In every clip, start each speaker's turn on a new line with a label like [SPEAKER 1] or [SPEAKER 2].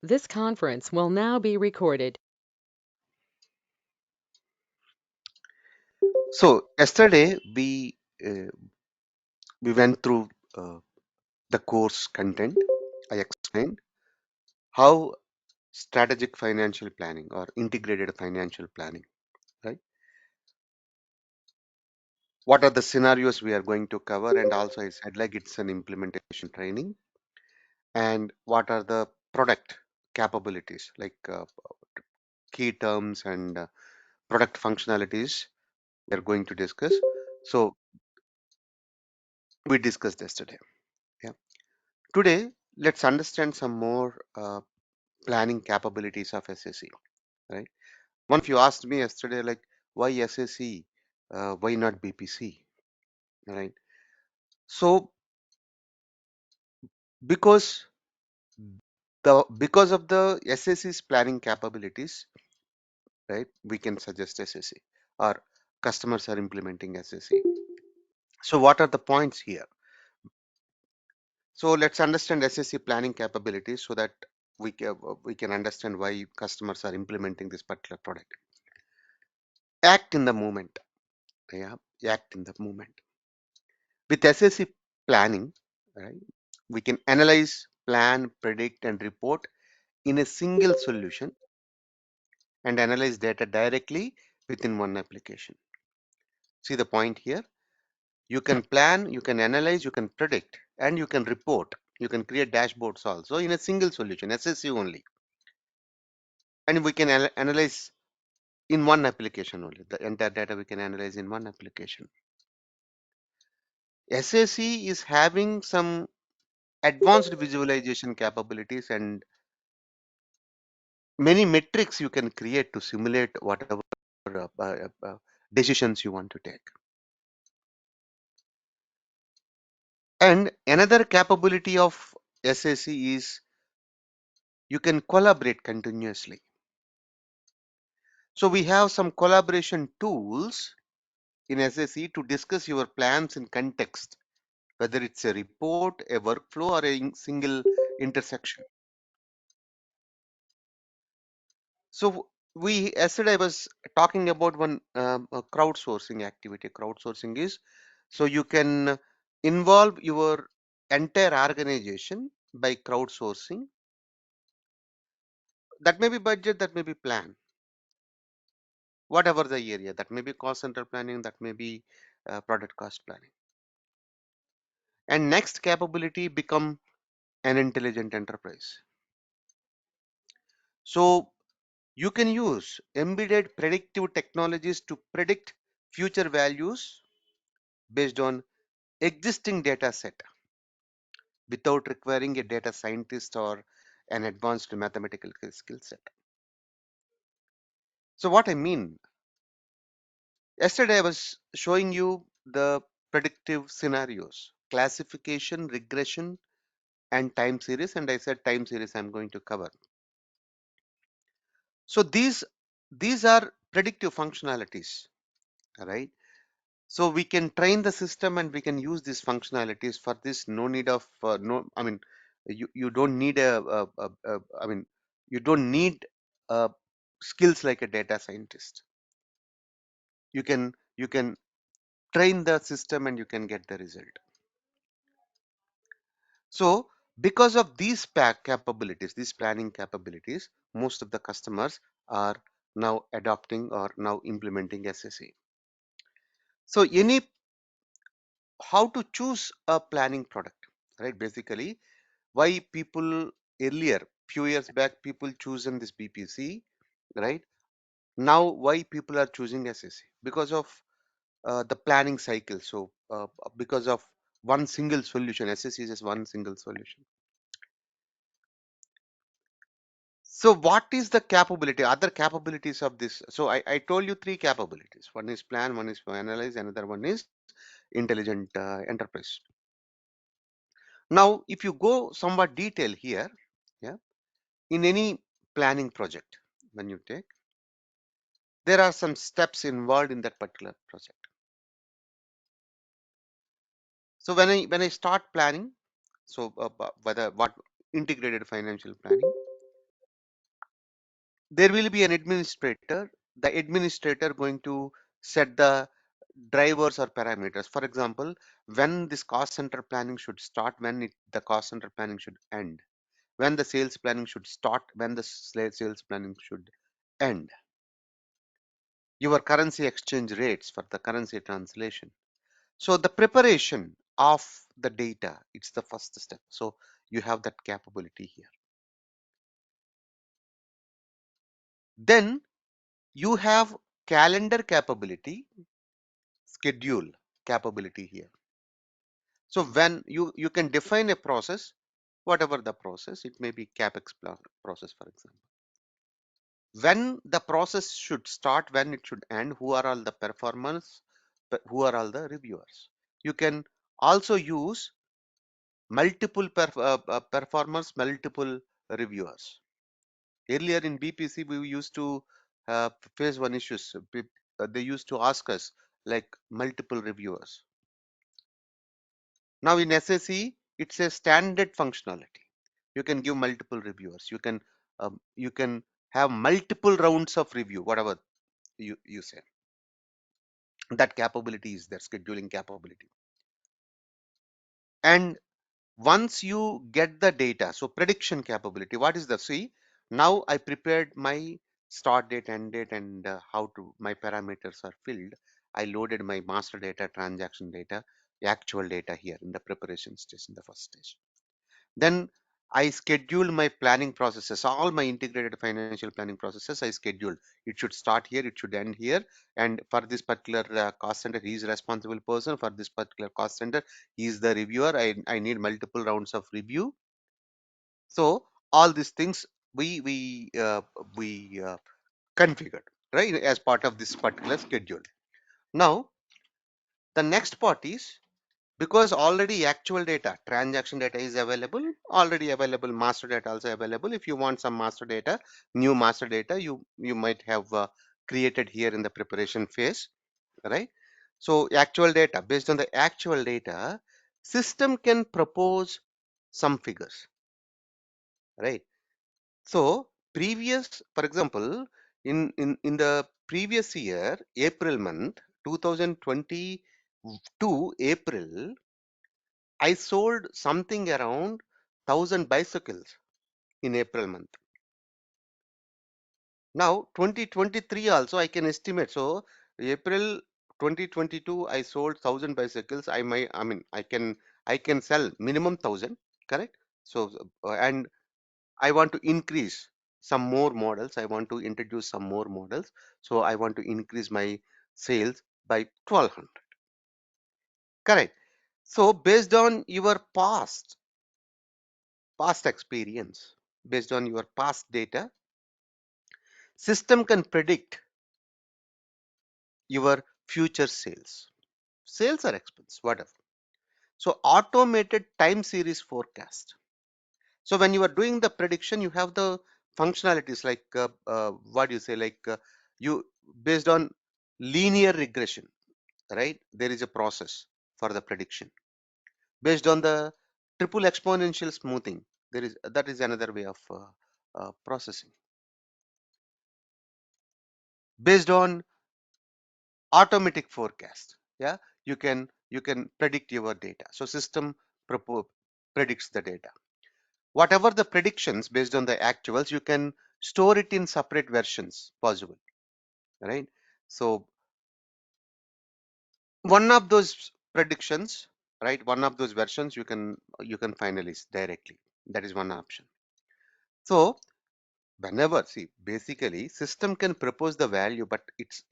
[SPEAKER 1] This conference will now be recorded.
[SPEAKER 2] So yesterday we went through the course content. I explained how strategic financial planning or integrated financial planning, right? What are the scenarios we are going to cover, and also I said like it's an implementation training, and what are the product capabilities like key terms and product functionalities we are going to discuss. So we discussed yesterday. Yeah. Today, let's understand some more planning capabilities of SAC, right? One of you asked me yesterday, like, why SAC? Why not BPC? Right? So, because because of the SAC's planning capabilities, right? We can suggest SAC, or customers are implementing SAC. So, what are the points here? So, let's understand SAC planning capabilities so that we can understand why customers are implementing this particular product. Act in the moment. Yeah, act in the moment. With SAC planning, right, we can analyze, plan, predict, and report in a single solution and analyze data directly within one application. See the point here? You can plan, you can analyze, you can predict, and you can report. You can create dashboards also in a single solution, SAC only. And we can analyze in one application only. The entire data we can analyze in one application. SAC is having some advanced visualization capabilities and many metrics you can create to simulate whatever decisions you want to take. And another capability of SAC is you can collaborate continuously. So we have some collaboration tools in SAC to discuss your plans in context, whether it's a report, a workflow, or a single intersection. So we yesterday I was talking about one crowdsourcing activity. Crowdsourcing is so you can involve your entire organization by crowdsourcing. That may be budget, that may be plan, whatever the area. That may be cost center planning, that may be product cost planning. And next capability become an intelligent enterprise. So you can use embedded predictive technologies to predict future values based on existing data set without requiring a data scientist or an advanced mathematical skill set. So what I mean, yesterday I was showing you the predictive scenarios, classification, regression, and time series, and I said time series I'm going to cover. So these are predictive functionalities, right? So we can train the system and we can use these functionalities. For this no need of no I mean you don't need I mean you don't need uh, skills like a data scientist. You can train the system and you can get the result. So because of these capabilities, these planning capabilities, most of the customers are now adopting or now implementing SSA. So how to choose a planning product, right? Basically why people earlier few years back people chosen this BPC, right? Now why people are choosing SSC because of the planning cycle. So because of one single solution, SSC is just one single solution. So what is the capability, other capabilities of this? So I told you three capabilities. One is plan, one is analyze, another one is intelligent enterprise. Now if you go somewhat detail here, yeah, in any planning project when you take, there are some steps involved in that particular project. So when I start planning, so whether what integrated financial planning, There will be an administrator. The administrator going to set the drivers or parameters. For example, when this cost center planning should start, when the cost center planning should end, when the sales planning should start, when the sales planning should end, your currency exchange rates for the currency translation. So the preparation of the data, it's the first step. So you have that capability here. Then you have calendar capability, schedule capability here. So when you can define a process, whatever the process, it may be capex process, for example. When the process should start, when it should end, who are all the performers, who are all the reviewers. You can also use multiple performers, multiple reviewers. Earlier in BPC, we used to face one issues. They used to ask us like multiple reviewers. Now in SAC, it's a standard functionality. You can give multiple reviewers. You can have multiple rounds of review, whatever you say. That capability is there, scheduling capability. And once you get the data, so prediction capability, what is the see? Now I prepared my start date, end date, and how to my parameters are filled. I loaded my master data, transaction data, actual data here in the preparation stage, in the first stage. Then I scheduled my planning processes, all my integrated financial planning processes. I scheduled it should start here, it should end here. And for this particular cost center, he is responsible person. For this particular cost center, he is the reviewer. I need multiple rounds of review. So all these things we configured, right, as part of this particular schedule. Now the next part is, because already actual data, transaction data is available, already available, master data also available. If you want some master data, new master data, you might have created here in the preparation phase, right? So actual data, based on the actual data, system can propose some figures, right? So previous, for example, in the previous year, April month, 2022 April, I sold something around 1,000 bicycles in April month. Now 2023 also I can estimate. So April 2022 I sold 1,000 bicycles. I mean I can sell minimum 1,000, correct? So and I want to increase some more models. I want to introduce some more models. So I want to increase my sales by 1,200, correct? So based on your past experience, based on your past data, system can predict your future sales or expense, whatever. So automated time series forecast. So when you are doing the prediction, you have the functionalities like what do you say, like you based on linear regression, right? There is a process for the prediction based on the triple exponential smoothing. There is that is another way of processing based on automatic forecast. Yeah, you can predict your data. So system predicts the data. Whatever the predictions based on the actuals, you can store it in separate versions possible, right? So one of those predictions, right, one of those versions, you can finalize directly. That is one option. So whenever, see, basically system can propose the value, but it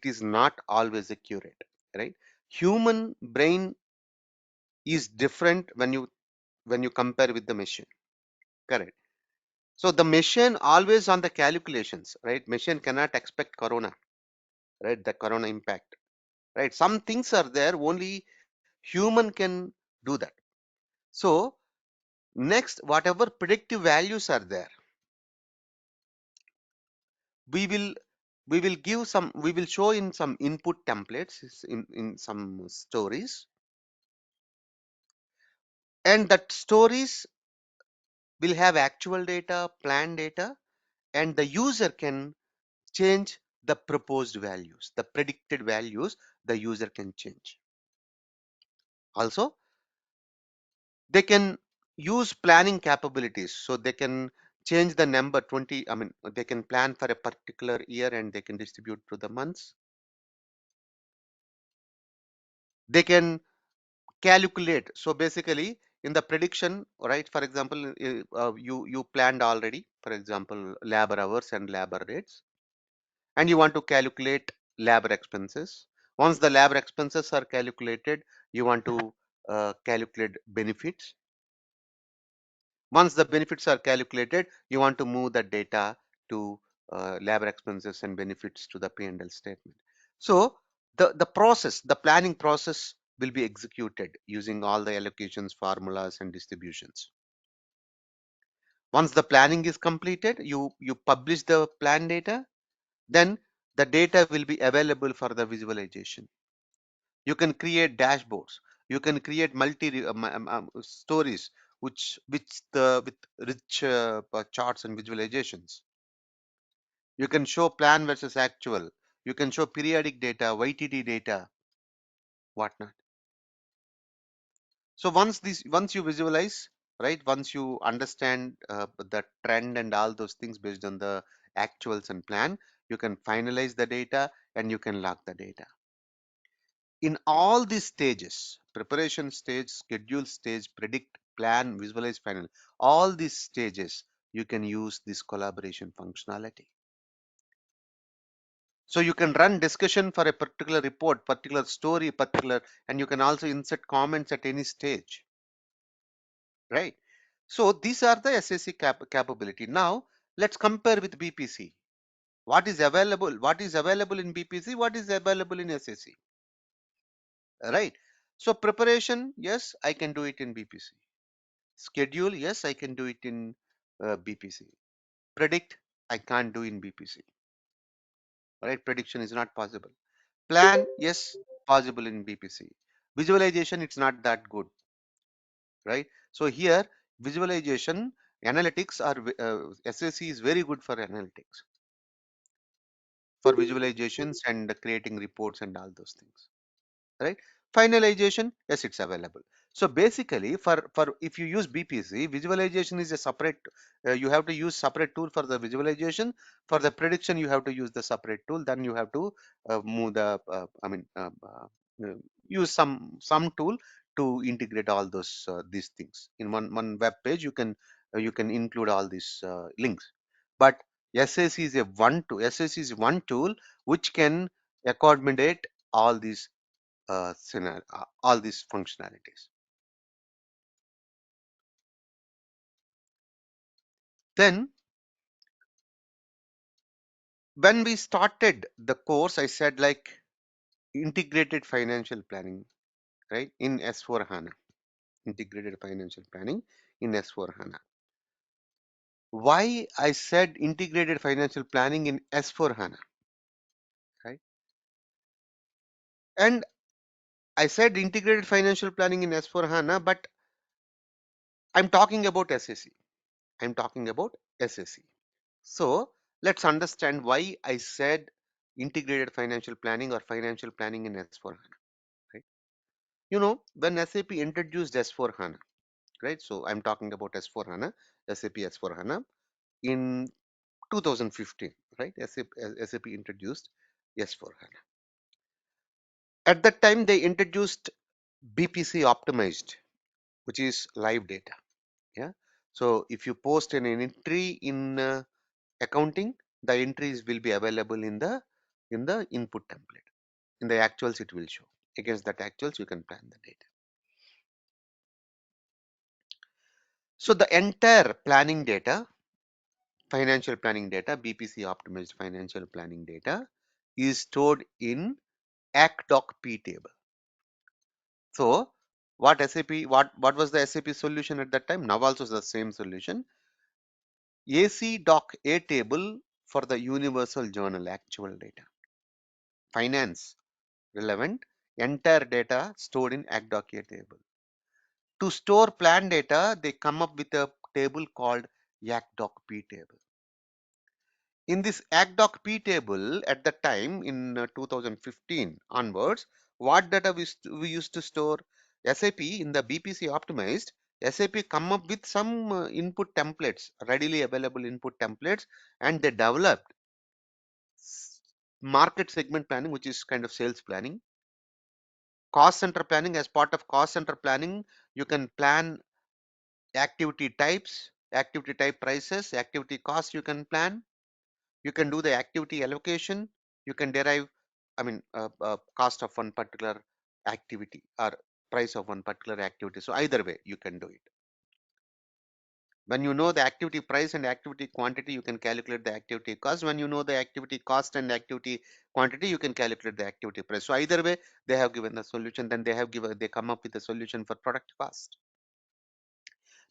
[SPEAKER 2] is not always accurate, right? Human brain is different when you compare with the machine, correct? So the machine always on the calculations, right? Machine cannot expect corona, right? The corona impact, right? Some things are there, only human can do that. So next, whatever predictive values are there, we will we will show in some input templates in some stories, and that stories will have actual data, plan data, and the user can change the proposed values, the predicted values the user can change. Also, they can use planning capabilities, so they can change the number 20. I mean, they can plan for a particular year and they can distribute to the months. They can calculate. So basically, in the prediction, right? For example, you planned already, for example, labor hours and labor rates, and you want to calculate labor expenses. Once the labor expenses are calculated, you want to calculate benefits. Once the benefits are calculated, you want to move the data to labor expenses and benefits to the P&L statement. So the process, the planning process will be executed using all the allocations, formulas, and distributions. Once the planning is completed, you publish the plan data, then the data will be available for the visualization. You can create dashboards. You can create multi stories with rich charts and visualizations. You can show plan versus actual. You can show periodic data, YTD data, whatnot. So once you visualize, right? Once you understand the trend and all those things based on the actuals and plan, you can finalize the data and you can log the data. In all these stages, preparation stage, schedule stage, predict, plan, visualize, final, all these stages, you can use this collaboration functionality. So you can run discussion for a particular report, particular story, particular, and you can also insert comments at any stage, right? So these are the SAC capability. Now let's compare with BPC. What is available? What is available in BPC? What is available in SAC? Right? So preparation, yes, I can do it in BPC. Schedule, yes, I can do it in BPC. Predict, I can't do in BPC. Right? Prediction is not possible. Plan, yes, possible in BPC. Visualization, it's not that good, right? So here, visualization, analytics are SAC is very good for analytics, for visualizations and creating reports and all those things, right? Finalization, yes, it's available. So basically, for if you use BPC, visualization is a separate. You have to use separate tool for the visualization. For the prediction, you have to use the separate tool. Then you have to move the. Uh, use some tool to integrate all those these things in one web page. You can include all these links. But SAC is a one tool. SAC is one tool which can accommodate all these all these functionalities. Then when we started the course, I said like integrated financial planning, right? In S4 HANA, integrated financial planning in S4 HANA. Why I said integrated financial planning in S4 HANA, right? And I said integrated financial planning in S4 HANA, but I'm talking about SAC. I'm talking about SAC. So let's understand why I said integrated financial planning or financial planning in S4HANA, right? You know, when SAP introduced S4HANA, right? So I'm talking about S4HANA, SAP S4HANA in 2015, right? SAP introduced S4HANA. At that time, they introduced BPC optimized, which is live data. Yeah. So if you post an entry in accounting, the entries will be available in the input template. In the actuals, it will show. Against that actuals, you can plan the data. So the entire planning data, financial planning data, BPC optimized financial planning data, is stored in ACDoc-P table. So what was the SAP solution at that time? Now also the same solution. ACDoc-A table for the universal journal actual data. Finance relevant, entire data stored in ACDoc-A table. To store plan data, they come up with a table called YACDoc-P table. In this ACDoc P table at the time in 2015 onwards, what data we used to store? SAP in the BPC optimized, SAP come up with some input templates, readily available input templates, and they developed market segment planning, which is kind of sales planning, cost center planning. As part of cost center planning, you can plan activity types, activity type prices, activity cost you can plan. You can do the activity allocation. You can derive, cost of one particular activity or price of one particular activity. So either way, you can do it. When you know the activity price and activity quantity, you can calculate the activity cost. When you know the activity cost and activity quantity, you can calculate the activity price. So either way, they have given the solution. Then they come up with a solution for product cost.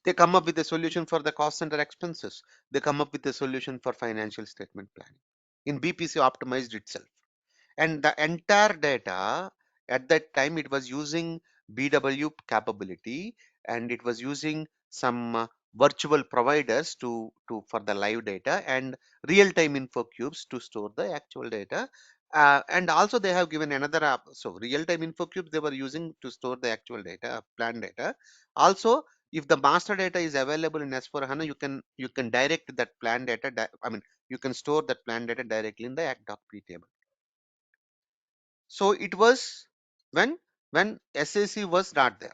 [SPEAKER 2] They come up with a solution for the cost center expenses. They come up with a solution for financial statement planning in BPC optimized itself. And the entire data at that time, it was using BW capability, and it was using some virtual providers to for the live data and real-time info cubes to store the actual data. And also they have given another app. So real-time info cubes they were using to store the actual data, plan data. Also, if the master data is available in S4HANA, you can direct that plan data. You can store that plan data directly in the ACDoc table. So it was when SAC was not there,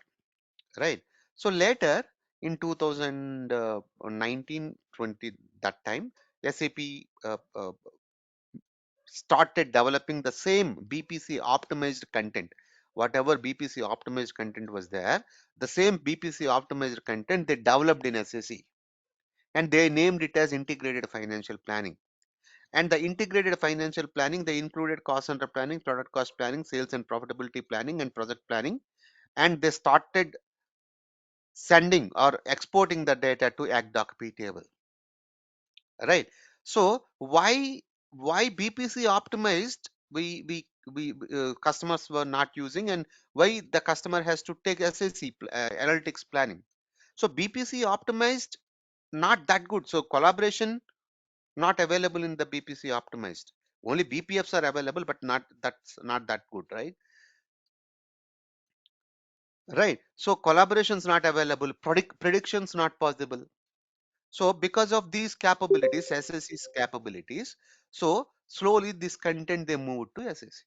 [SPEAKER 2] right? So later in 2019-20, that time SAP started developing the same BPC optimized content. Whatever BPC optimized content was there, the same BPC optimized content they developed in SAC, and they named it as integrated financial planning. And the integrated financial planning, they included cost center planning, product cost planning, sales and profitability planning, and project planning. And they started sending or exporting the data to ACDoc P table, right? So why BPC optimized customers were not using, and why the customer has to take SAC analytics planning? So BPC optimized not that good. So collaboration not available in the BPC optimized. Only BPFs are available, but that's not that good, right? Right. So collaborations not available, predictions not possible. So because of these capabilities, SSC's capabilities, so slowly this content they moved to SSC.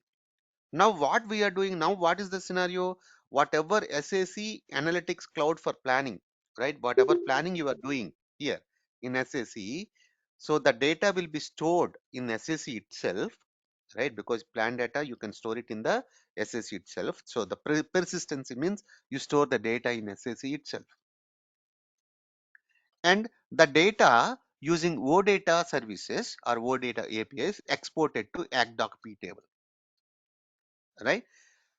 [SPEAKER 2] Now what we are doing now, what is the scenario? Whatever SAC analytics cloud for planning, right? Whatever planning you are doing here in SAC, so the data will be stored in SAC itself, right? Because plan data you can store it in the SAC itself. So the persistency means you store the data in SAC itself, and the data using OData services or OData APIs exported to ACDoc P table, right?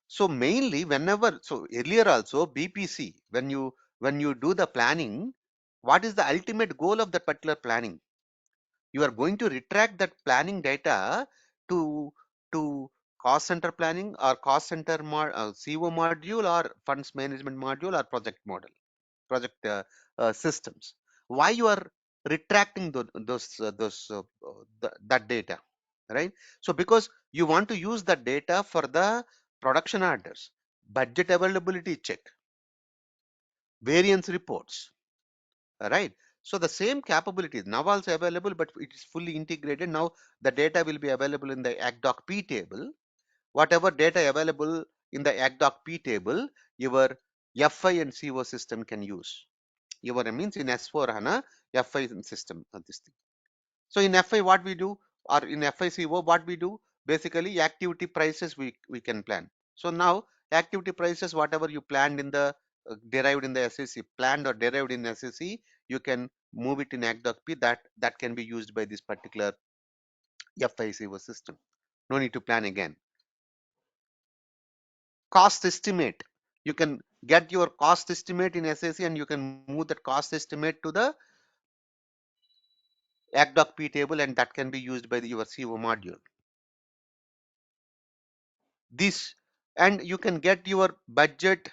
[SPEAKER 2] So mainly whenever, so earlier also BPC, when you do the planning, what is the ultimate goal of that particular planning? You are going to retract that planning data to to cost center planning or cost center CO module or funds management module or project systems. Why you are retracting that data, right? So because you want to use the data for the production orders, budget availability check, variance reports, right? So the same capabilities now also available, but it is fully integrated. Now the data will be available in the ACDoc P table. Whatever data available in the ACDoc P table, your FI and CO system can use. Your means in S4 HANA FI system this thing. So in FI what we do, or in FICO what we do, basically activity prices we can plan. So now activity prices whatever you planned in the derived in the SAC, planned or derived in SAC, you can move it in ACDoc P, that can be used by this particular FICO system. No need to plan again. Cost estimate, you can get your cost estimate in SAC and you can move that cost estimate to the ACDoc P table, and that can be used by your CO module. This, and you can get your budget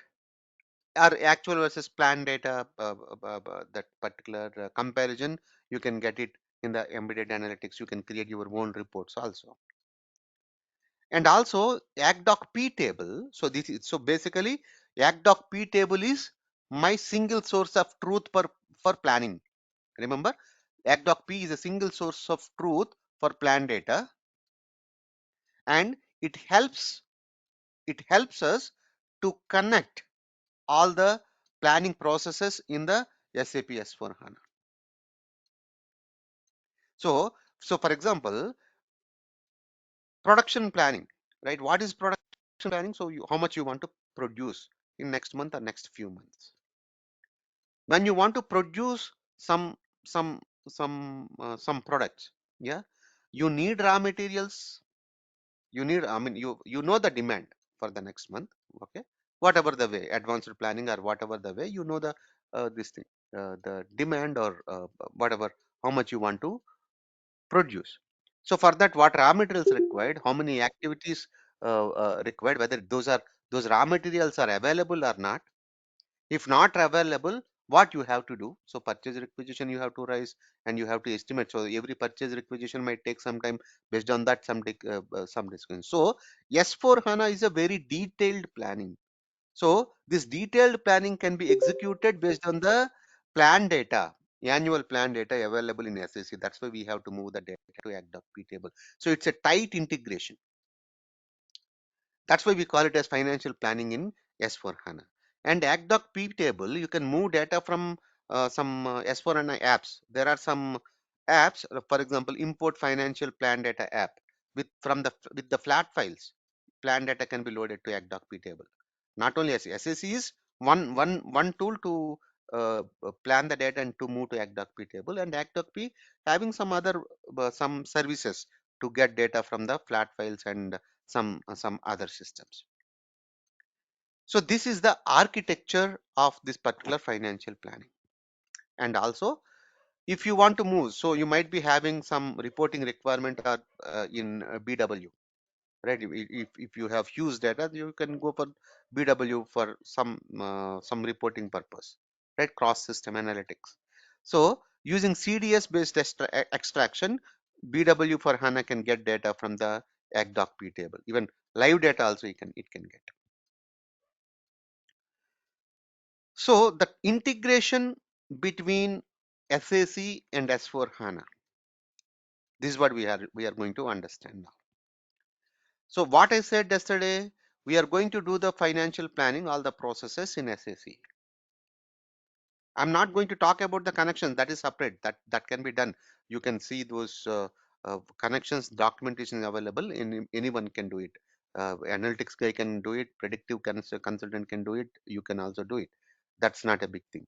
[SPEAKER 2] or actual versus plan data, that particular comparison, you can get it in the embedded analytics. You can create your own reports also. And also ACDoc P table. So this is, so basically ACDoc P table is my single source of truth for planning. Remember, ACDoc P is a single source of truth for plan data, and it helps us to connect all the planning processes in the SAP S/4HANA. So for example, production planning, right? What is production planning? So how much you want to produce in next month or next few months. When you want to produce some some some products, yeah, you need raw materials. You need, I mean, you know the demand for the next month, okay? Whatever the way, advanced planning or whatever the way, you know the this thing, the demand or whatever, how much you want to produce. So for that, what raw materials required, how many activities required, whether those raw materials are available or not. If not available, what you have to do? So purchase requisition you have to raise, and you have to estimate. So every purchase requisition might take some time. Based on that, some take some discussion. So S4 HANA is a very detailed planning. So this detailed planning can be executed based on the plan data, annual plan data available in SAC. That's why we have to move the data to ACDoc table. So it's a tight integration. That's why we call it as financial planning in S/4HANA. And ACDoc P table, you can move data from some S/4HANA apps. There are some apps, for example, import financial plan data app with the flat files. Plan data can be loaded to ACDoc P table. Not only SAC is one tool to plan the data and to move to ACDoc P table, and ACDoc P having some other some services to get data from the flat files and some other systems. So this is the architecture of this particular financial planning. And also, if you want to move, so you might be having some reporting requirement or in BW, right? If you have huge data, you can go for BW for some reporting purpose, right? Cross system analytics. So using CDS based extraction, BW for HANA can get data from the ACDoc P table. Even live data also it can get. So the integration between SAC and S4 HANA, this is what we are going to understand now. So what I said yesterday, we are going to do the financial planning, all the processes in SAC. I'm not going to talk about the connections, that is separate, that can be done. You can see those connections, documentation is available, anyone can do it. Analytics guy can do it, predictive consultant can do it, you can also do it. That's not a big thing.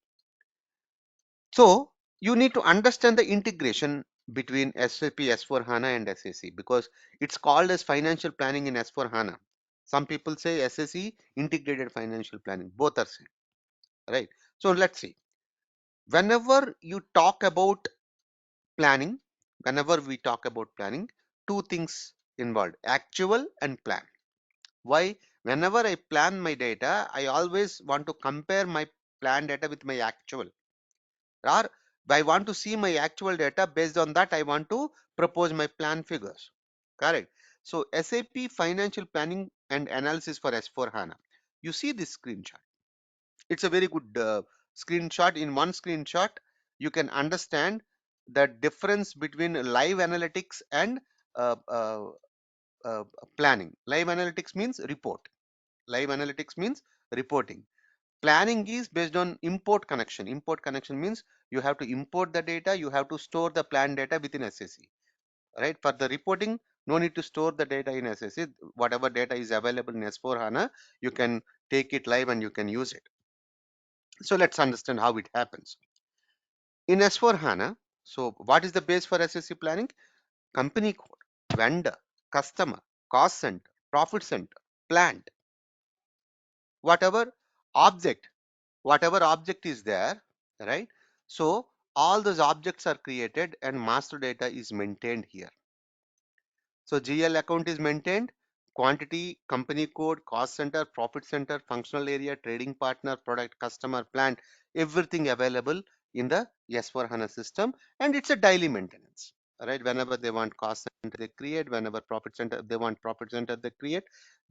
[SPEAKER 2] So you need to understand the integration between SAP S4 HANA and SAC, because it's called as financial planning in S4 HANA. Some people say SAC integrated financial planning. Both are same, right? So let's see. Whenever you talk about planning, whenever we talk about planning, two things involved: actual and plan. Why? Whenever I plan my data, I always want to compare my plan data with my actual, or I want to see my actual data. Based on that, I want to propose my plan figures. Correct. So SAP financial planning and analysis for S4 HANA. You see this screenshot. It's a very good screenshot. In one screenshot, you can understand the difference between live analytics and uh, uh, uh, planning. Live analytics means report. Live analytics means reporting. Planning is based on import connection. Import connection means you have to import the data, you have to store the plan data within SAC, right? For the reporting, no need to store the data in SAC. Whatever data is available in S4 HANA, you can take it live and you can use it. So let's understand how it happens. In S4 HANA, so what is the base for SAC planning? Company code, vendor, customer, cost center, profit center, plant, whatever object, whatever object is there, right? So all those objects are created and master data is maintained here. So GL account is maintained, quantity, company code, cost center, profit center, functional area, trading partner, product, customer, plant, everything available in the S/4HANA system, and it's a daily maintenance. Right? Whenever they want cost center, they create. Whenever profit center, they want profit center, they create.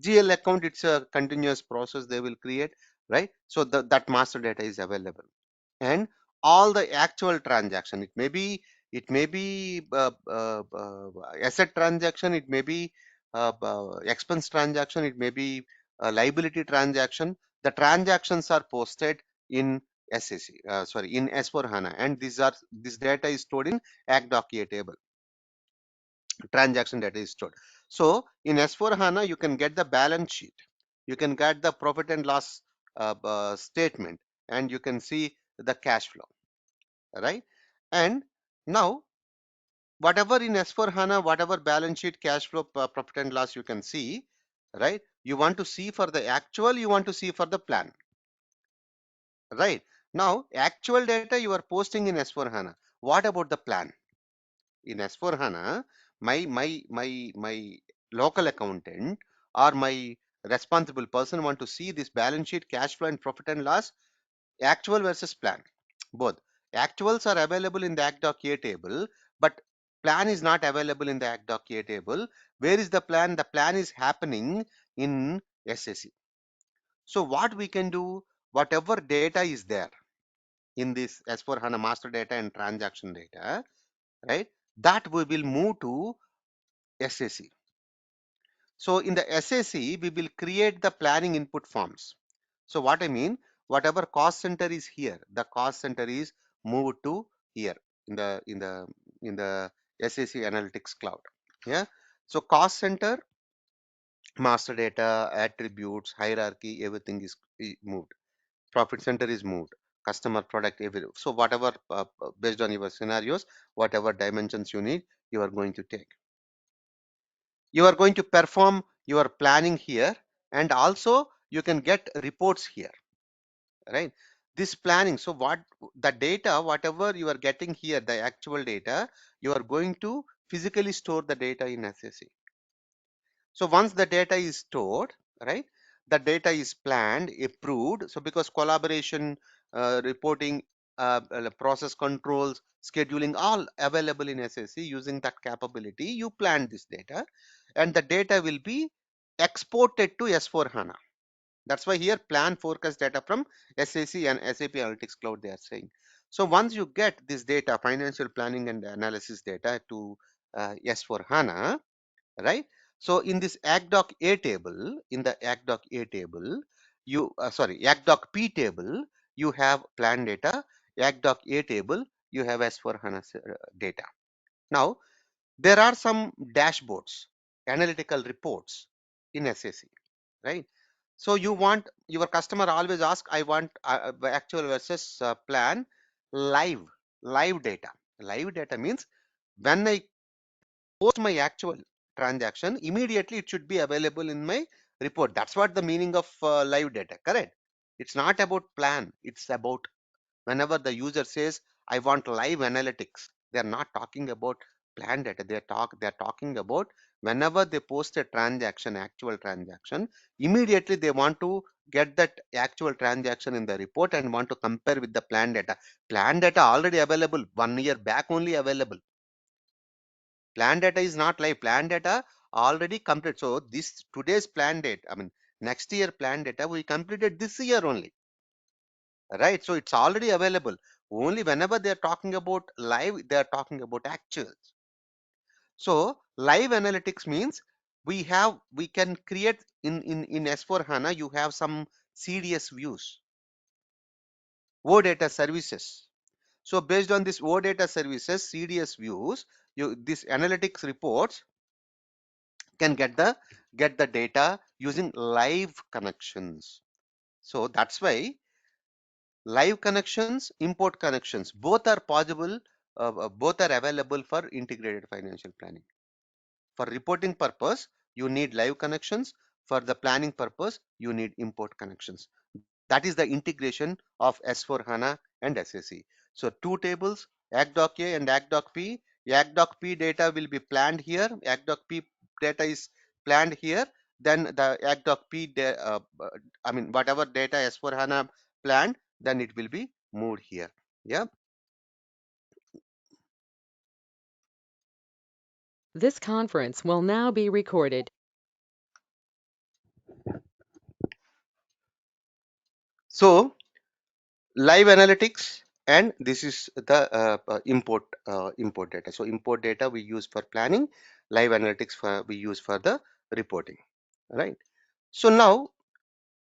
[SPEAKER 2] GL account, it's a continuous process they will create. Right? So that master data is available, and all the actual transaction, it may be asset transaction, it may be expense transaction, it may be liability transaction. The transactions are posted in SAC, sorry, in S/4HANA, and this data is stored in ACDOC table. Transaction data is stored. So in S/4HANA, you can get the balance sheet, you can get the profit and loss statement, and you can see the cash flow, right? And now, whatever in S/4HANA, whatever balance sheet, cash flow, profit and loss you can see, right? You want to see for the actual, you want to see for the plan, right? Now, actual data you are posting in S/4HANA. What about the plan? In S/4HANA, my local accountant or my responsible person want to see this balance sheet, cash flow, and profit and loss, actual versus plan. Both actuals are available in the ACDOC table, but plan is not available in the ACDOC table. Where is the plan? The plan is happening in SAC. So what we can do, whatever data is there in this S/4HANA master data and transaction data, right? That we will move to SAC. So in the SAC, we will create the planning input forms. So what I mean, whatever cost center is here, the cost center is moved to here in the SAC Analytics Cloud. Yeah. So cost center, master data, attributes, hierarchy, everything is moved. Profit center is moved. Customer, product, every, so whatever based on your scenarios, whatever dimensions you need, you are going to take. You are going to perform your planning here, and also you can get reports here, right? This planning, so what the data, whatever you are getting here, the actual data, you are going to physically store the data in SAC. So once the data is stored, right, the data is planned, approved. So because collaboration, reporting, process controls, scheduling, all available in SAC, using that capability, you plan this data, and the data will be exported to S/4HANA. That's why here plan forecast data from SAC and SAP Analytics Cloud they are saying. So once you get this data, financial planning and analysis data to S/4HANA, right? So in this ACDOC A table, in the ACDOC A table, you sorry, ACDOC P table, you have plan data. ACDOC A table, you have S/4HANA data. Now there are some dashboards, analytical reports in SAC, right? So you want your customer always ask, I want actual versus plan, live, live data. Live data means when I post my actual transaction, immediately it should be available in my report. That's what the meaning of live data, correct? It's not about plan, it's about whenever the user says I want live analytics, they're not talking about plan data. They're talking about whenever they post a transaction, actual transaction, immediately they want to get that actual transaction in the report and want to compare with the plan data. Plan data already available 1 year back, only available. Plan data is not live. Plan data already complete. So this today's plan date, I mean next year plan data we completed this year only, right? So it's already available. Only whenever they are talking about live, they are talking about actuals. So live analytics means we can create in S/4HANA, you have some CDS views, OData services. So based on this OData services, CDS views, this analytics reports can get the data using live connections. So that's why live connections, import connections, both are possible, both are available for integrated financial planning. For reporting purpose, you need live connections. For the planning purpose, you need import connections. That is the integration of S/4HANA and SAC. So two tables, ACDOC A and ACDOC P. ACDOC P data will be planned here. ACDOC P data is planned here. Then the ACDOC P, I mean, whatever data S/4HANA planned, then it will be moved here. Yeah.
[SPEAKER 1] This conference will now be recorded.
[SPEAKER 2] So live analytics, and this is the import data. So import data we use for planning, live analytics we use for the reporting, right? So now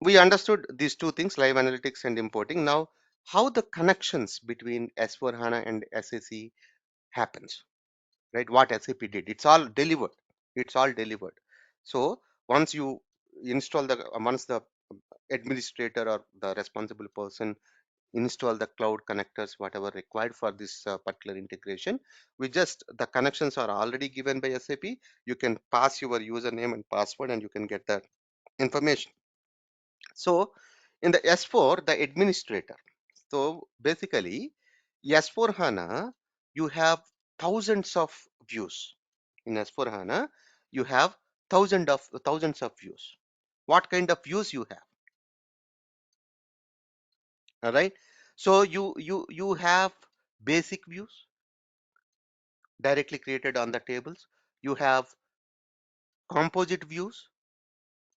[SPEAKER 2] we understood these two things, live analytics and importing. Now how the connections between S4HANA and SAC happens, right? What SAP did, it's all delivered. So once you install the once the administrator or the responsible person install the cloud connectors whatever required for this particular integration, we just the connections are already given by SAP. You can pass your username and password and you can get that information. So in the S4, the administrator, so basically S4 HANA, you have thousands of views. In S4 HANA you have thousands of views. What kind of views you have? All right, so you have basic views directly created on the tables. You have composite views,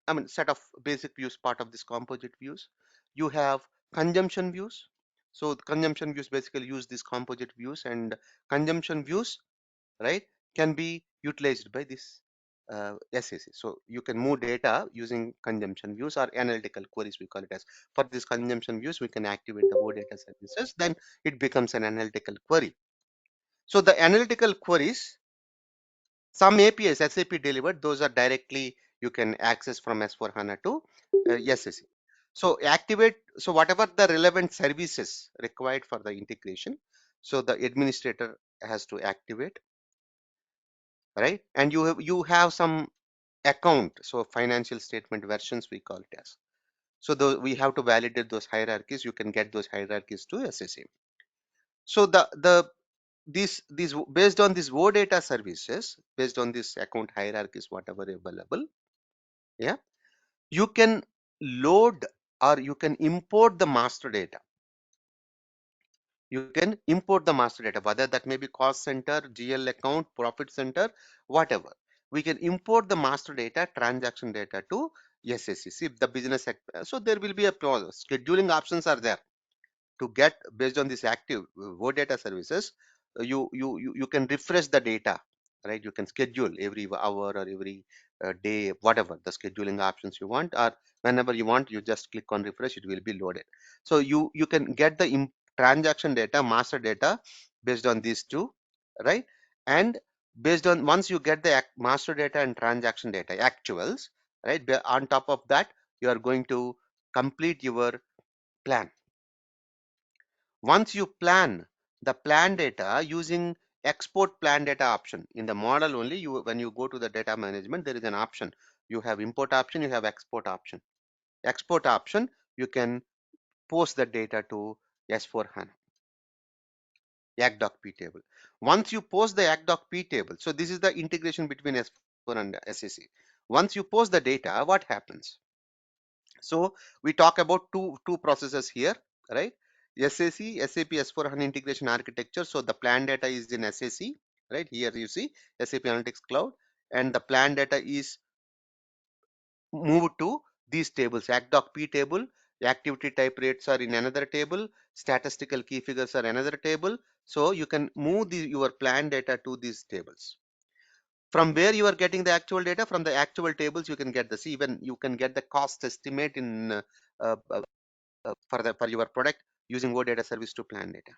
[SPEAKER 2] I mean set of basic views part of this composite views. You have consumption views. So the consumption views basically use these composite views, and consumption views, right, can be utilized by this SAC. So you can move data using consumption views or analytical queries we call it as. For these consumption views we can activate the OData services, then it becomes an analytical query. So the analytical queries, some APIs SAP delivered, those are directly you can access from S4 HANA to SAC. So activate, so whatever the relevant services required for the integration, so the administrator has to activate, right? And you have some account, so financial statement versions we call it as. So we have to validate those hierarchies. You can get those hierarchies to SAC. So these based on these OData services, based on this account hierarchies, whatever available, yeah, you can load or you can import the master data. You can import the master data, whether that may be cost center, GL account, profit center, whatever. We can import the master data, transaction data to SAC. See the business, so there will be a process. Scheduling options are there to get based on this active data services. You can refresh the data, right? You can schedule every hour or every day, whatever the scheduling options you want, or whenever you want you just click on refresh, it will be loaded. So you can get the transaction data, master data based on these two, right? And based on once you get the master data and transaction data actuals, right, on top of that you are going to complete your plan. Once you plan the plan data using export plan data option in the model only, you when you go to the data management, there is an option. You have import option, you have export option. Export option, you can post the data to S4 HANA, YAC.P table. Once you post the YAC.P table, so this is the integration between S4 and SAC. Once you post the data, what happens? So we talk about two processes here, right? SAC, SAP S4 HANA integration architecture. So the plan data is in SAC, right? Here you see SAP Analytics Cloud, and the plan data is moved to these tables. ACT.P table, activity type rates are in another table, statistical key figures are another table. So you can move your plan data to these tables. From where you are getting the actual data, from the actual tables you can get this. Even you can get the cost estimate in uh, for your product using OData service to plan data.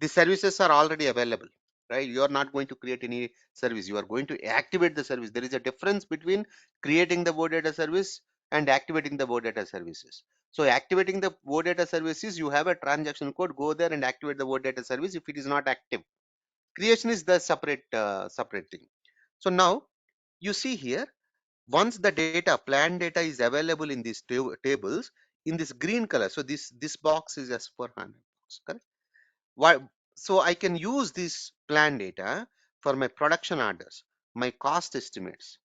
[SPEAKER 2] The services are already available, right? You are not going to create any service. You are going to activate the service. There is a difference between creating the OData service and activating the OData services. So activating the OData services, you have a transaction code. Go there and activate the OData service if it is not active. Creation is the separate thing. So now you see here, once the data plan data is available in these tables in this green color, so this box is S4 HANA box, correct? Why? So I can use this plan data for my production orders, my cost estimates,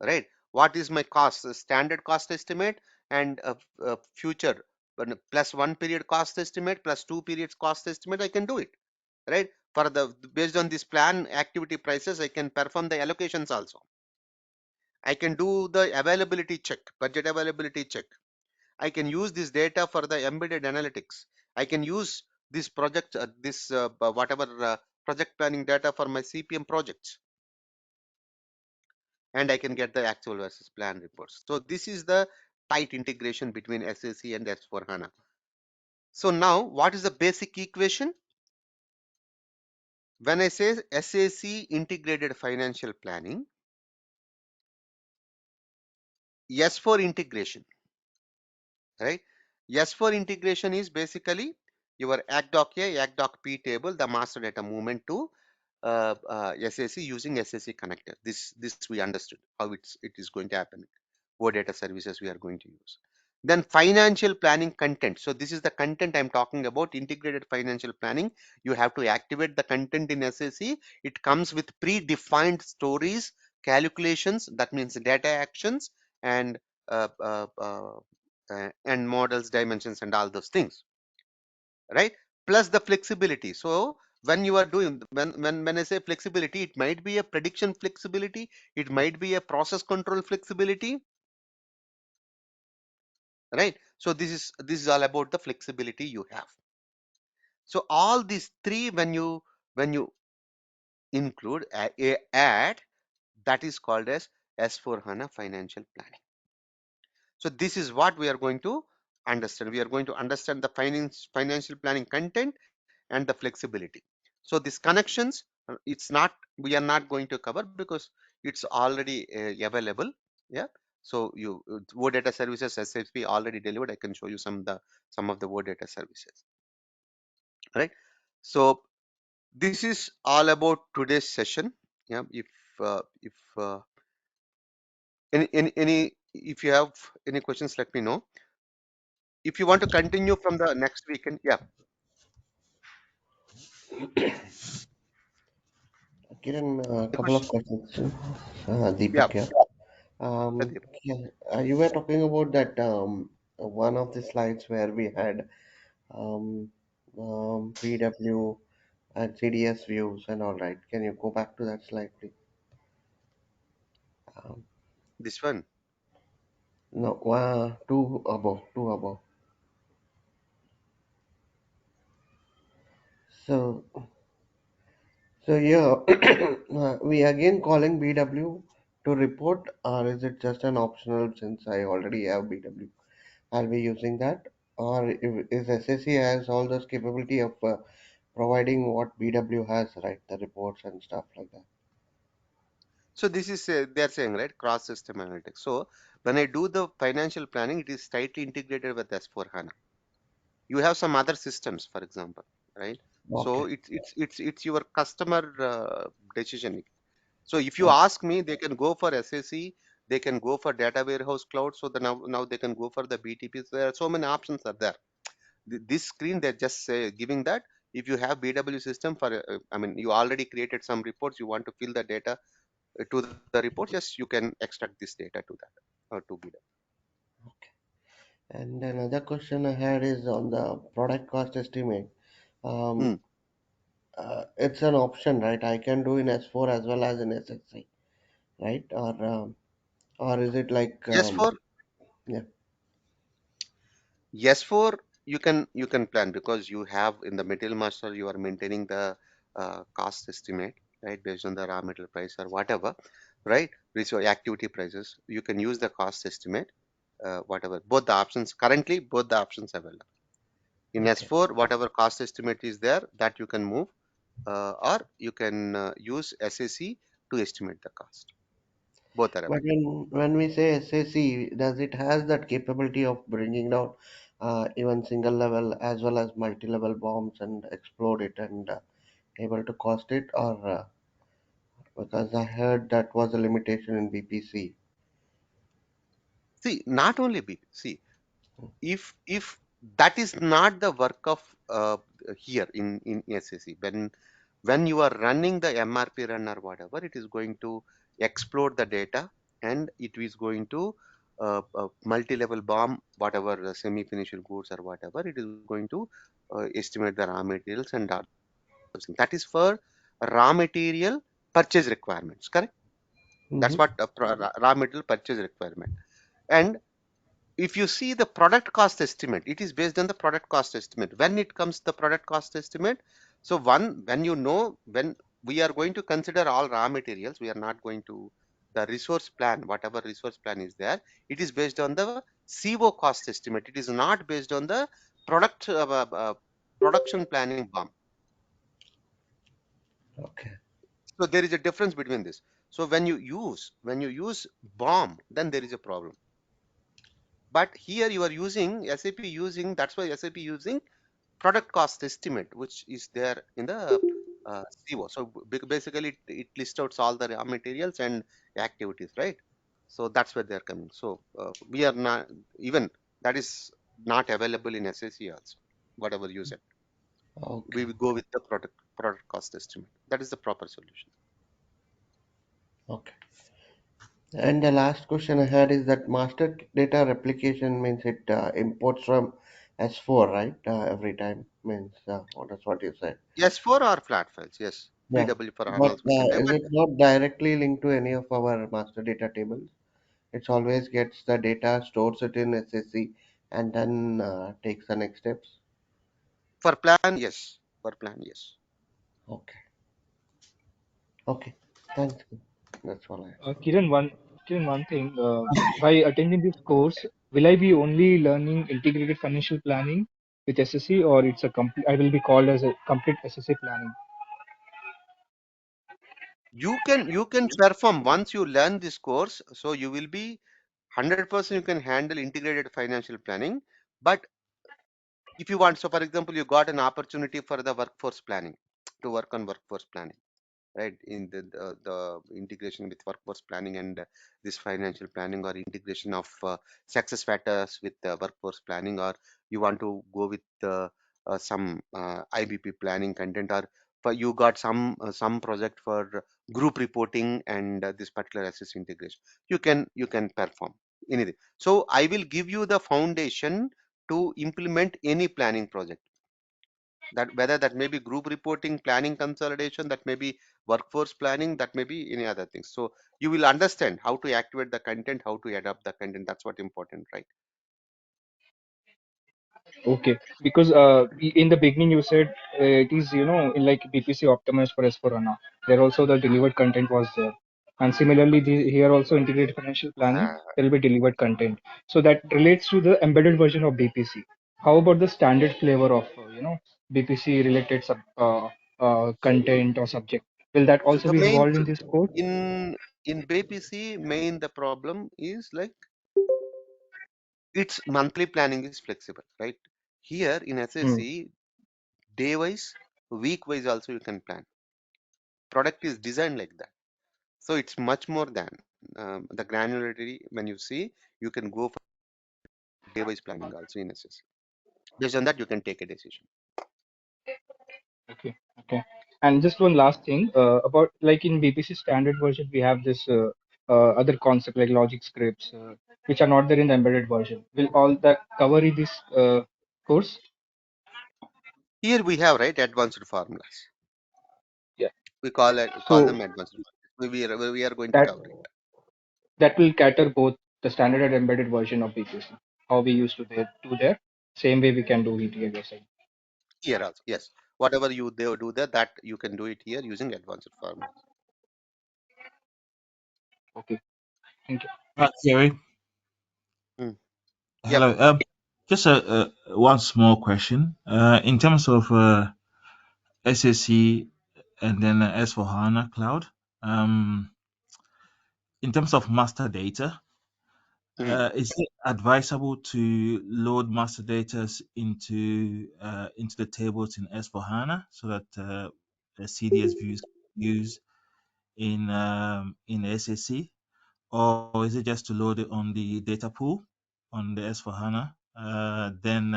[SPEAKER 2] right? What is my cost? The standard cost estimate and a future plus 1 period cost estimate plus 2 periods cost estimate. I can do it, right? For the based on this plan activity prices, I can perform the allocations also. I can do the availability check, budget availability check. I can use this data for the embedded analytics. I can use this project, whatever project planning data for my CPM projects, and I can get the actual versus plan reports. So this is the tight integration between SAC and S4 HANA. So now, what is the basic equation? When I say SAC integrated financial planning, S4 integration, right? S4 integration is basically your ACDoc A, ACDoc P table, the master data movement to SAC using SAC connector. This we understood how it is going to happen. What data services we are going to use. Then financial planning content. So this is the content I'm talking about. Integrated financial planning. You have to activate the content in SAC. It comes with predefined stories, calculations. That means data actions and uh, uh, uh, and models, dimensions, and all those things, right? Plus the flexibility. So when you are doing when I say flexibility, it might be a prediction flexibility, it might be a process control flexibility, right? So this is all about the flexibility you have. So all these three, when you include add, that is called as S4 HANA financial planning. So this is what we are going to understand. We are going to understand the financial planning content and the flexibility. So these connections, it's not, we are not going to cover because it's already available. Yeah. So you word data services SAP already delivered. I can show you some of the word data services, right? So this is all about today's session. Yeah. If any if you have any questions, let me know. If you want to continue from the next weekend, yeah.
[SPEAKER 3] Kiran, a
[SPEAKER 2] The
[SPEAKER 3] couple of
[SPEAKER 2] question,
[SPEAKER 3] questions.
[SPEAKER 2] yeah,
[SPEAKER 3] Deepak here.
[SPEAKER 2] Pradeep.
[SPEAKER 3] Yeah, you were talking about that one of the slides where we had um, BW and CDS views and all right. Can you go back to that slide, please? Um,
[SPEAKER 2] This one.
[SPEAKER 3] no, two above. So, so yeah, we again calling BW to report, or is it just an optional since I already have BW? Are we using that? Or is SAC has all those capability of providing what BW has, right? The reports and stuff like that.
[SPEAKER 2] So this is they are saying, right, cross system analytics. So when I do the financial planning, it is tightly integrated with S4 HANA. You have some other systems, for example, right? So
[SPEAKER 3] Okay.
[SPEAKER 2] it's your customer decision. So if you
[SPEAKER 3] Oh,
[SPEAKER 2] ask me, they can go for SAC, they can go for data warehouse cloud. So the now they can go for the BTPs. There are so many options are there. This screen they're just giving that if you have BW system for I mean you already created some reports, you want to fill the data to the report, yes, you can extract this data to that or to be done.
[SPEAKER 3] okay. And another question I had is on the product cost estimate.
[SPEAKER 2] Hmm.
[SPEAKER 3] Um, it's an option, right? I can do in S4 as well as in SSI, right? Or is it like
[SPEAKER 2] Yes, for
[SPEAKER 3] yeah?
[SPEAKER 2] yes for you can plan because you have in the material master you are maintaining the cost estimate, right, based on the raw material price or whatever, right, resource activity prices. You can use the cost estimate, whatever both the options currently both the options available in
[SPEAKER 3] Okay.
[SPEAKER 2] S4. Whatever cost estimate is there that you can move, or you can use SAC to estimate the cost. Both are
[SPEAKER 3] But
[SPEAKER 2] available.
[SPEAKER 3] when we say SAC, does it has that capability of bringing down even single level as well as multi-level bombs and explode it and able to cost it, or because I heard that was a limitation in BPC.
[SPEAKER 2] See, not only see, if that is not the work of here in SAC, when you are running the MRP run or whatever, it is going to explode the data and it is going to multi-level bomb whatever semi-finished goods or whatever. It is going to estimate the raw materials and all. That is for raw material purchase requirements, correct? That's
[SPEAKER 3] Mm-hmm.
[SPEAKER 2] what raw material purchase requirement. And if you see the product cost estimate, it is based on the product cost estimate. When it comes to the product cost estimate, so when we are going to consider all raw materials, we are not going to the resource plan, whatever resource plan is there, it is based on the CO cost estimate. It is not based on the product production planning BOM.
[SPEAKER 3] Okay.
[SPEAKER 2] So there is a difference between this. So when you use BOM, then there is a problem. But here you are using SAP using, that's why SAP using product cost estimate, which is there in the CO. So basically it lists out all the raw materials and activities, right? So that's where they're coming. So we are not even that is not available in SAC also. Whatever you said,
[SPEAKER 3] Okay.
[SPEAKER 2] we will go with the product cost estimate. That is the proper solution.
[SPEAKER 3] Okay. And the last question I had is that master data replication means it imports from S4, right? Every time means that's what you said.
[SPEAKER 2] Yes, for our flat files, yes.
[SPEAKER 3] Yeah.
[SPEAKER 2] BW for HANA
[SPEAKER 3] But
[SPEAKER 2] also we can take,
[SPEAKER 3] is
[SPEAKER 2] but
[SPEAKER 3] it not directly linked to any of our master data tables? It always gets the data, stores it in SAC, and then takes the next steps.
[SPEAKER 2] for plan, yes. For plan, yes.
[SPEAKER 3] Okay. Okay. Thanks. That's all I have.
[SPEAKER 4] Kiran, one thing. By attending this course, will I be only learning integrated financial planning with SSC, or it's a complete? I will be called as a complete SSC planning.
[SPEAKER 2] You can perform once you learn this course, so you will be 100% you can handle integrated financial planning. But if you want, so for example, you got an opportunity for the workforce planning to work on workforce planning, right? In the integration with workforce planning and this financial planning, or integration of success factors with workforce planning, or you want to go with some IBP planning content, or for you got some project for group reporting and this particular assess integration, you can perform anything. So I will give you the foundation to implement any planning project, that whether that may be group reporting, planning consolidation, that may be workforce planning, that may be any other things. So you will understand how to activate the content, how to adapt the content. That's what important, right?
[SPEAKER 4] Okay, because in the beginning you said it is in like BPC optimized for S4HANA. There also the delivered content was there, and similarly here also integrated financial planning
[SPEAKER 2] uh,
[SPEAKER 4] there will be delivered content. So that relates to the embedded version of BPC. How about the standard flavor of BPC related content or subject? Will that
[SPEAKER 2] so
[SPEAKER 4] also
[SPEAKER 2] the
[SPEAKER 4] be
[SPEAKER 2] main
[SPEAKER 4] involved in this code?
[SPEAKER 2] in BPC main the problem is like its monthly planning is flexible, right? Here in
[SPEAKER 4] Hmm.
[SPEAKER 2] SAC, day wise, week wise also you can plan. Product is designed like that. So it's much more than the granularity. When you see, you can go for day wise planning also in SAC. Based on that, you can take a decision.
[SPEAKER 4] Okay, okay. And just one last thing about like in BPC standard version, we have this other concept like logic scripts, which are not there in the embedded version. Will all that cover in this course?
[SPEAKER 2] Here we have, right, advanced formulas.
[SPEAKER 4] Yeah.
[SPEAKER 2] We call
[SPEAKER 4] So
[SPEAKER 2] them advanced formulas. We are going to
[SPEAKER 4] that
[SPEAKER 2] cover it
[SPEAKER 4] that will cater both the standard and embedded version of BPC. How we used to do there, same way we can do it here. You're saying.
[SPEAKER 2] here also. Yes, whatever you they do there, that you can do it here using advanced formulas.
[SPEAKER 4] Okay, thank you.
[SPEAKER 5] Jerry.
[SPEAKER 2] Mm. Yep.
[SPEAKER 5] Hello. Just one small question. In terms of SAC and then S for HANA Cloud, um, in terms of master data,
[SPEAKER 2] Mm.
[SPEAKER 5] is it advisable to load master data into the tables in S for HANA so that the CDS views use in SAC? Or is it just to load it on the data pool on the S4HANA, then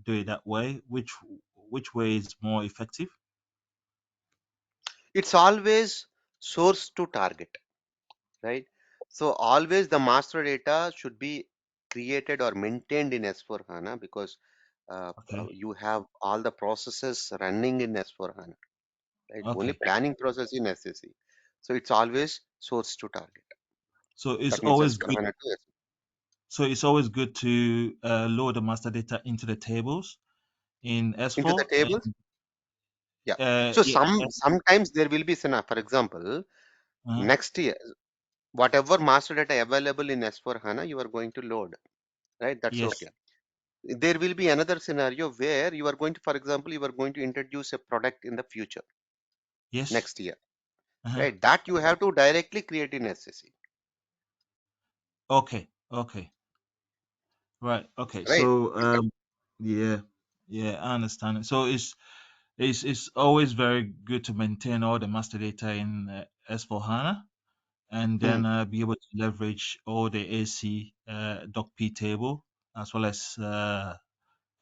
[SPEAKER 5] do it that way? Which way is more effective?
[SPEAKER 2] It's always source to target, right? So always the master data should be created or maintained in S4 HANA, because
[SPEAKER 5] Okay.
[SPEAKER 2] you have all the processes running in S4 HANA. right? Only
[SPEAKER 5] Okay.
[SPEAKER 2] planning process in SAC. So it's always source to target.
[SPEAKER 5] So it's
[SPEAKER 2] That means
[SPEAKER 5] always
[SPEAKER 2] as for
[SPEAKER 5] good.
[SPEAKER 2] HANA 2.
[SPEAKER 5] So it's always good to load the master data into the tables in
[SPEAKER 2] Into the
[SPEAKER 5] S4.
[SPEAKER 2] tables. Yeah.
[SPEAKER 5] And,
[SPEAKER 2] So
[SPEAKER 5] yeah.
[SPEAKER 2] sometimes there will be scenario. For example,
[SPEAKER 5] Uh-huh.
[SPEAKER 2] next year, whatever master data available in S4 HANA, you are going to load, right? That's okay.
[SPEAKER 5] Yes.
[SPEAKER 2] There will be another scenario where you are going to, for example, you are going to introduce a product in the future
[SPEAKER 5] Yes.
[SPEAKER 2] next year,
[SPEAKER 5] Uh-huh.
[SPEAKER 2] right? That you have to directly create in SAC,
[SPEAKER 5] Okay. Okay. Right. Okay.
[SPEAKER 2] right?
[SPEAKER 5] So yeah, yeah, I understand it. So it's always very good to maintain all the master data in S4HANA and
[SPEAKER 2] Hmm.
[SPEAKER 5] then be able to leverage all the AC doc P table as well as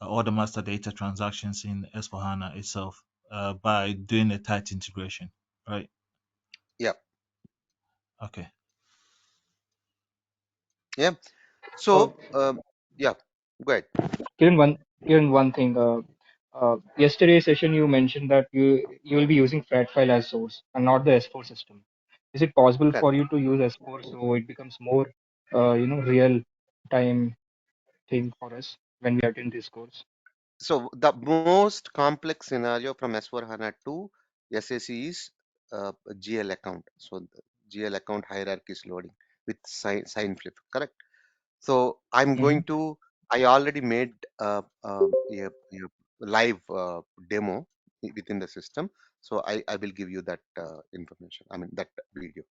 [SPEAKER 5] all the master data transactions in S4HANA itself by doing a tight integration. Right.
[SPEAKER 2] Yeah.
[SPEAKER 5] Okay.
[SPEAKER 2] Yeah.
[SPEAKER 4] Uh,
[SPEAKER 2] So, yeah, go ahead.
[SPEAKER 4] Kiran, one thing. Yesterday's session you mentioned that you will be using flat file as source and not the S4 system. Is it possible
[SPEAKER 2] Correct.
[SPEAKER 4] for you to use S4 so it becomes more, real time thing for us when we attend this course?
[SPEAKER 2] So the most complex scenario from S4 HANA to SAC is a GL account. So the GL account hierarchy is loading with sign flip, correct? So I'm
[SPEAKER 4] Hmm.
[SPEAKER 2] going to, I already made a live demo within the system. So I will give you that information, I mean, that video.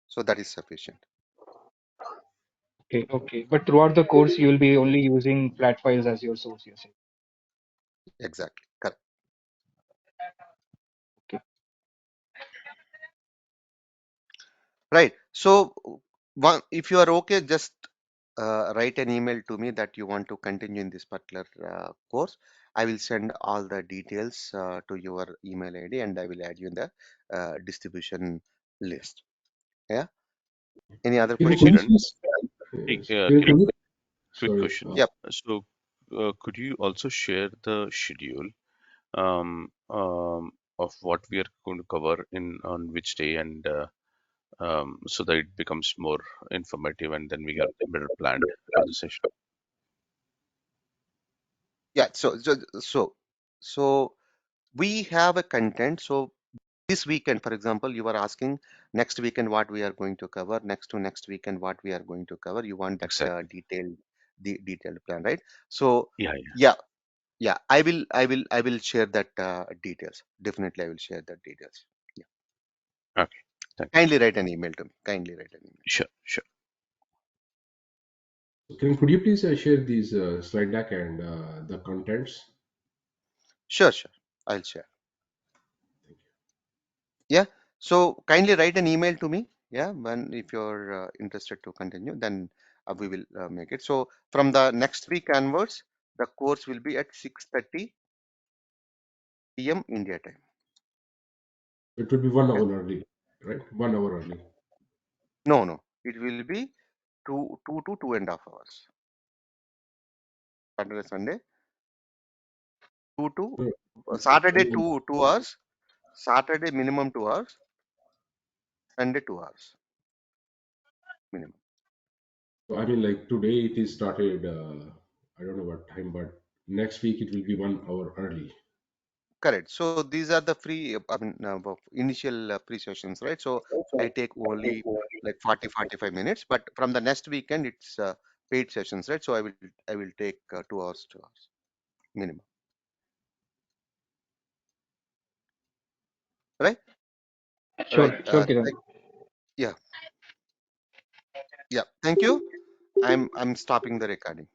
[SPEAKER 2] So that is sufficient.
[SPEAKER 4] Okay, okay. But throughout the course, you will be only using flat files as your source, you're saying.
[SPEAKER 2] Exactly. Correct.
[SPEAKER 4] Okay.
[SPEAKER 2] Right. So one, if you are okay, just write an email to me that you want to continue in this particular course. I will send all the details to your email ID and I will add you in the distribution list. Yeah. Any other
[SPEAKER 6] Kiran,
[SPEAKER 7] Hey,
[SPEAKER 6] could you
[SPEAKER 2] questions?
[SPEAKER 7] Kiran.
[SPEAKER 6] please,
[SPEAKER 7] Hey,
[SPEAKER 6] Kiran,
[SPEAKER 7] Kiran,
[SPEAKER 6] could you,
[SPEAKER 7] quick
[SPEAKER 6] sorry,
[SPEAKER 7] question.
[SPEAKER 2] Yep.
[SPEAKER 7] So, could you also share the schedule um, um, of what we are going to cover in on which day, and so that it becomes more informative, and then we get better planned for the session.
[SPEAKER 2] Yeah. So we have a content. So this weekend, for example, you were asking next weekend what we are going to cover, next to next weekend what we are going to cover. You want that
[SPEAKER 7] Exactly.
[SPEAKER 2] detailed plan, right? So
[SPEAKER 7] Yeah, yeah.
[SPEAKER 2] yeah, yeah, I will share that details. Definitely, I will share that details. Yeah.
[SPEAKER 7] Okay. Thank you.
[SPEAKER 2] Kindly write an email to me. Kindly write an email.
[SPEAKER 7] Sure, sure.
[SPEAKER 6] Kiran, could you please share these slide deck and the contents?
[SPEAKER 2] Sure, sure. I'll share.
[SPEAKER 6] Thank you.
[SPEAKER 2] Yeah. So kindly write an email to me. Yeah. When if you're interested to continue, then we will make it. So from the next week onwards, the course will be at 6:30 p.m. India time.
[SPEAKER 6] It will be 1 hour
[SPEAKER 2] Yeah.
[SPEAKER 6] early, right? 1 hour early.
[SPEAKER 2] No, no. It will be two to 2.5 hours. Saturday, Sunday, two to
[SPEAKER 6] No,
[SPEAKER 2] Saturday
[SPEAKER 6] I mean,
[SPEAKER 2] 2 hours. Saturday minimum 2 hours. Sunday 2 hours minimum.
[SPEAKER 6] I mean, like today it is started, I don't know what time, but next week it will be 1 hour early.
[SPEAKER 2] Correct. So these are the free, I mean, initial pre-sessions, right? So I take only like 40-45 minutes, but from the next weekend it's paid sessions, right? So I will take 2 hours, 2 hours minimum, right?
[SPEAKER 4] Sure,
[SPEAKER 2] Right.
[SPEAKER 4] sure, Kiran.
[SPEAKER 2] Yeah, yeah. Thank you. I'm stopping the recording.